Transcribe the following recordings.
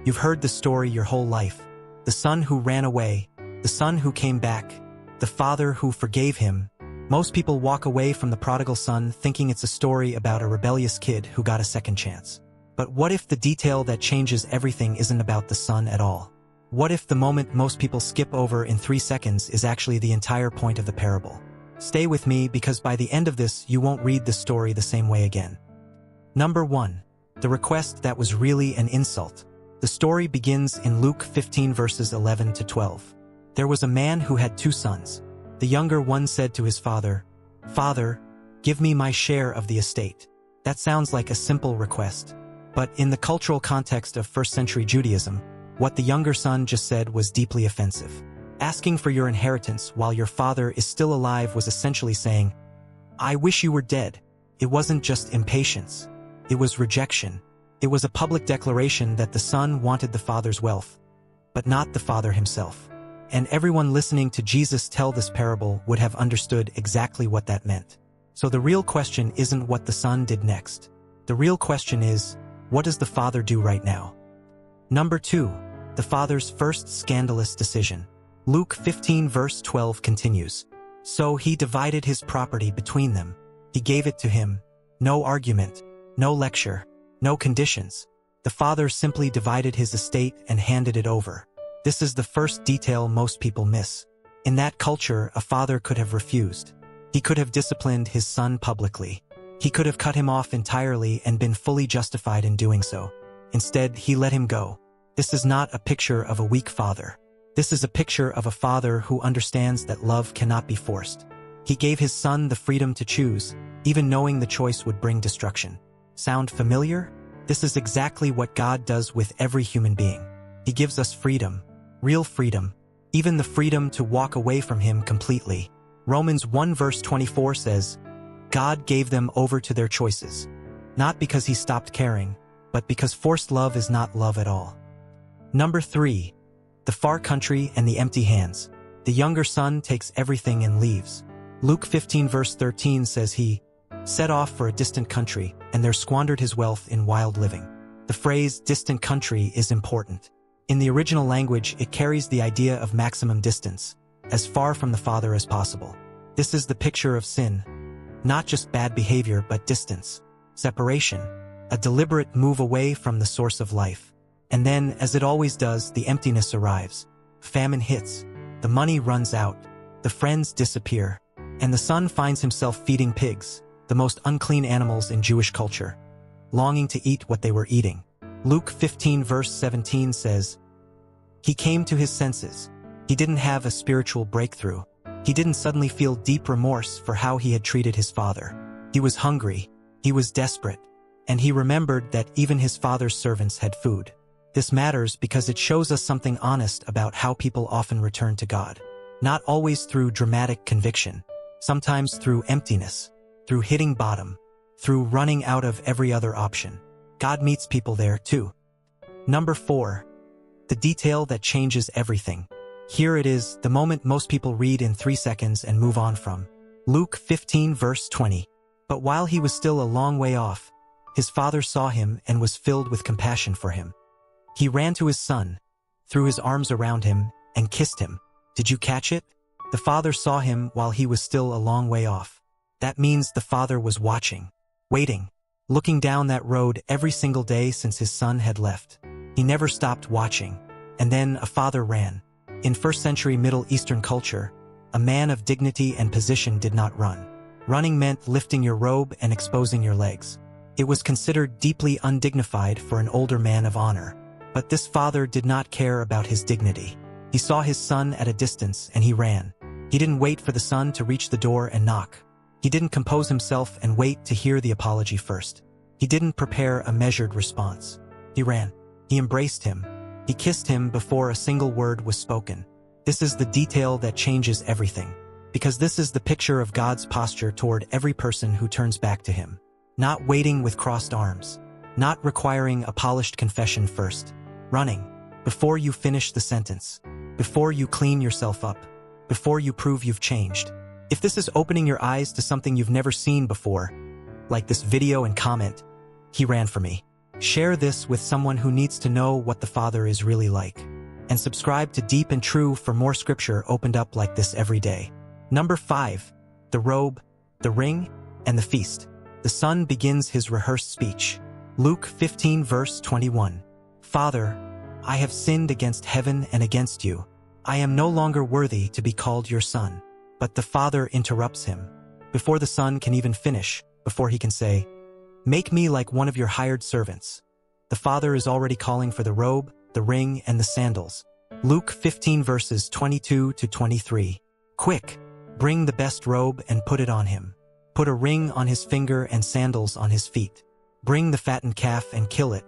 You've heard the story your whole life. The son who ran away, the son who came back, the father who forgave him. Most people walk away from the prodigal son thinking it's a story about a rebellious kid who got a second chance. But what if the detail that changes everything isn't about the son at all? What if the moment most people skip over in 3 seconds is actually the entire point of the parable? Stay with me, because by the end of this you won't read the story the same way again. Number 1. The request that was really an insult. The story begins in Luke 15 verses 11 to 12. There was a man who had 2 sons. The younger one said to his father, "Father, give me my share of the estate." That sounds like a simple request. But in the cultural context of first-century Judaism, what the younger son just said was deeply offensive. Asking for your inheritance while your father is still alive was essentially saying, "I wish you were dead." It wasn't just impatience. It was rejection. It was a public declaration that the son wanted the father's wealth, but not the father himself. And everyone listening to Jesus tell this parable would have understood exactly what that meant. So the real question isn't what the son did next. The real question is, what does the father do right now? Number 2. The father's first scandalous decision. Luke 15 verse 12 continues. So he divided his property between them. He gave it to him. No argument, no lecture, no conditions. The father simply divided his estate and handed it over. This is the first detail most people miss. In that culture, a father could have refused. He could have disciplined his son publicly. He could have cut him off entirely and been fully justified in doing so. Instead, he let him go. This is not a picture of a weak father. This is a picture of a father who understands that love cannot be forced. He gave his son the freedom to choose, even knowing the choice would bring destruction. Sound familiar? This is exactly what God does with every human being. He gives us freedom, real freedom, even the freedom to walk away from him completely. Romans 1 verse 24 says, God gave them over to their choices, not because he stopped caring, but because forced love is not love at all. Number 3. The far country and the empty hands. The younger son takes everything and leaves. Luke 15 verse 13 says he set off for a distant country and there squandered his wealth in wild living. The phrase distant country is important. In the original language, it carries the idea of maximum distance, as far from the Father as possible. This is the picture of sin. Not just bad behavior, but distance, separation, a deliberate move away from the source of life. And then, as it always does, the emptiness arrives. Famine hits, the money runs out, the friends disappear, and the son finds himself feeding pigs, the most unclean animals in Jewish culture, longing to eat what they were eating. Luke 15 verse 17 says, he came to his senses. He didn't have a spiritual breakthrough. He didn't suddenly feel deep remorse for how he had treated his father. He was hungry, he was desperate, and he remembered that even his father's servants had food. This matters because it shows us something honest about how people often return to God. Not always through dramatic conviction, sometimes through emptiness, through hitting bottom, through running out of every other option. God meets people there too. Number 4. The detail that changes everything. Here it is, the moment most people read in 3 seconds and move on from. Luke 15 verse 20. But while he was still a long way off, his father saw him and was filled with compassion for him. He ran to his son, threw his arms around him, and kissed him. Did you catch it? The father saw him while he was still a long way off. That means the father was watching, waiting, looking down that road every single day since his son had left. He never stopped watching. And then a father ran. In first-century Middle Eastern culture, a man of dignity and position did not run. Running meant lifting your robe and exposing your legs. It was considered deeply undignified for an older man of honor. But this father did not care about his dignity. He saw his son at a distance and he ran. He didn't wait for the son to reach the door and knock. He didn't compose himself and wait to hear the apology first. He didn't prepare a measured response. He ran. He embraced him. He kissed him before a single word was spoken. This is the detail that changes everything. Because this is the picture of God's posture toward every person who turns back to him. Not waiting with crossed arms. Not requiring a polished confession first. Running. Before you finish the sentence. Before you clean yourself up. Before you prove you've changed. If this is opening your eyes to something you've never seen before, like this video and comment, he ran for me. Share this with someone who needs to know what the Father is really like. And subscribe to Deep and True for more scripture opened up like this every day. Number 5. The robe, the ring, and the feast. The Son begins his rehearsed speech. Luke 15 verse 21. Father, I have sinned against heaven and against you. I am no longer worthy to be called your son. But the Father interrupts him. Before the Son can even finish, before he can say, make me like one of your hired servants. The Father is already calling for the robe, the ring, and the sandals. Luke 15 verses 22 to 23. Quick, bring the best robe and put it on him. Put a ring on his finger and sandals on his feet. Bring the fattened calf and kill it.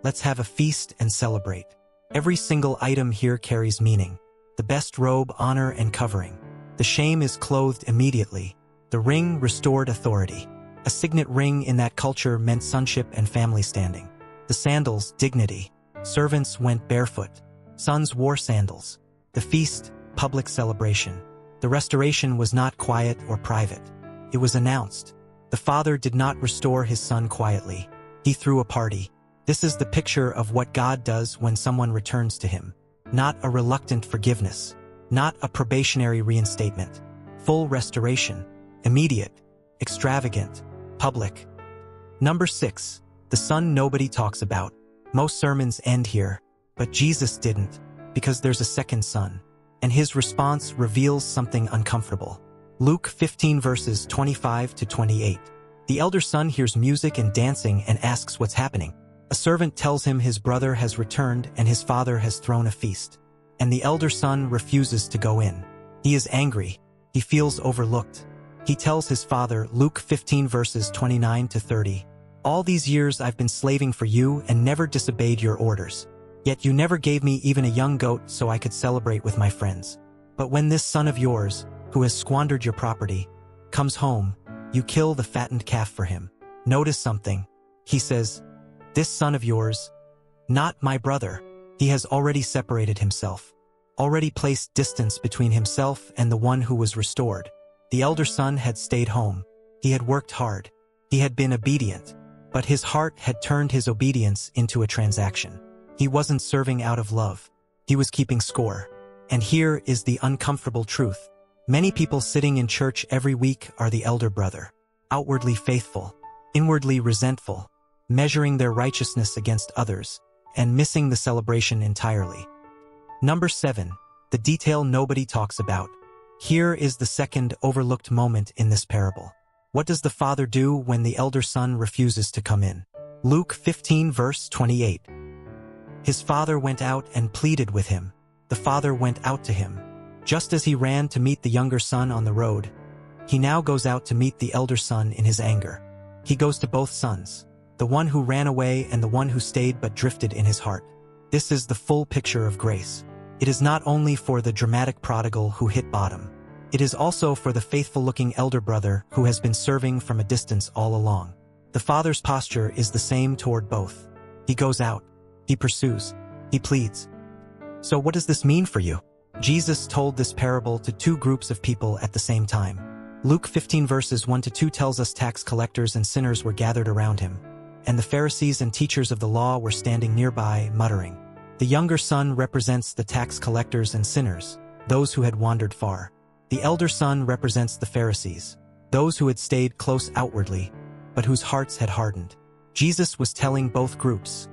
Let's have a feast and celebrate. Every single item here carries meaning. The best robe, honor, and covering. The shame is clothed immediately. The ring restored authority. A signet ring in that culture meant sonship and family standing. The sandals, dignity. Servants went barefoot. Sons wore sandals. The feast, public celebration. The restoration was not quiet or private. It was announced. The Father did not restore his Son quietly. He threw a party. This is the picture of what God does when someone returns to him. Not a reluctant forgiveness. Not a probationary reinstatement. Full restoration. Immediate. Extravagant. Public. Number 6. The Son nobody talks about. Most sermons end here. But Jesus didn't, because there's a second Son. And his response reveals something uncomfortable. Luke 15 verses 25 to 28. The elder son hears music and dancing and asks what's happening. A servant tells him his brother has returned and his father has thrown a feast. And the elder son refuses to go in. He is angry. He feels overlooked. He tells his father, Luke 15 verses 29 to 30, all these years I've been slaving for you and never disobeyed your orders. Yet you never gave me even a young goat so I could celebrate with my friends. But when this son of yours, who has squandered your property, comes home, you kill the fattened calf for him. Notice something. He says, this son of yours, not my brother. He has already separated himself, already placed distance between himself and the one who was restored. The elder son had stayed home. He had worked hard. He had been obedient. But his heart had turned his obedience into a transaction. He wasn't serving out of love. He was keeping score. And here is the uncomfortable truth. Many people sitting in church every week are the elder brother, outwardly faithful, inwardly resentful, measuring their righteousness against others, and missing the celebration entirely. Number 7. The detail nobody talks about. Here is the second overlooked moment in this parable. What does the father do when the elder son refuses to come in? Luke 15 verse 28. His father went out and pleaded with him. The father went out to him. Just as he ran to meet the younger son on the road, he now goes out to meet the elder son in his anger. He goes to both sons, the one who ran away and the one who stayed but drifted in his heart. This is the full picture of grace. It is not only for the dramatic prodigal who hit bottom. It is also for the faithful-looking elder brother who has been serving from a distance all along. The father's posture is the same toward both. He goes out. He pursues. He pleads. So what does this mean for you? Jesus told this parable to two groups of people at the same time. Luke 15 verses 1 to 2 tells us tax collectors and sinners were gathered around him, and the Pharisees and teachers of the law were standing nearby, muttering. The younger son represents the tax collectors and sinners, those who had wandered far. The elder son represents the Pharisees, those who had stayed close outwardly, but whose hearts had hardened. Jesus was telling both groups,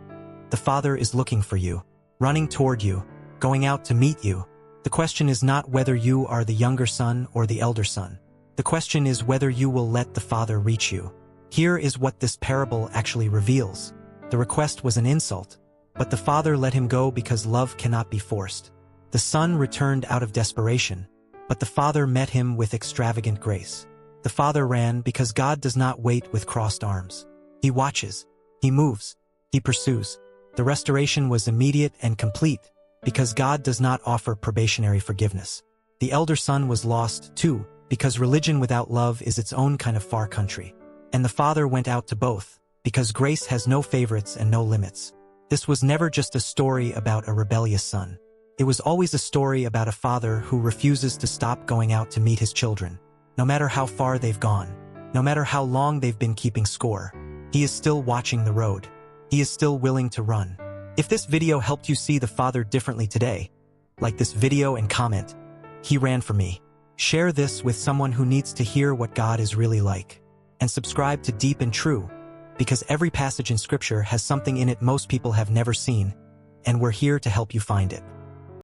the Father is looking for you, running toward you, going out to meet you. The question is not whether you are the younger son or the elder son. The question is whether you will let the Father reach you. Here is what this parable actually reveals. The request was an insult, but the Father let him go because love cannot be forced. The son returned out of desperation, but the Father met him with extravagant grace. The Father ran because God does not wait with crossed arms. He watches. He moves. He pursues. The restoration was immediate and complete because God does not offer probationary forgiveness. The elder son was lost, too, because religion without love is its own kind of far country. And the Father went out to both, because grace has no favorites and no limits. This was never just a story about a rebellious son. It was always a story about a father who refuses to stop going out to meet his children. No matter how far they've gone, no matter how long they've been keeping score, he is still watching the road. He is still willing to run. If this video helped you see the Father differently today, like this video and comment, "He ran for me." Share this with someone who needs to hear what God is really like. And subscribe to Deep and True, because every passage in Scripture has something in it most people have never seen, and we're here to help you find it.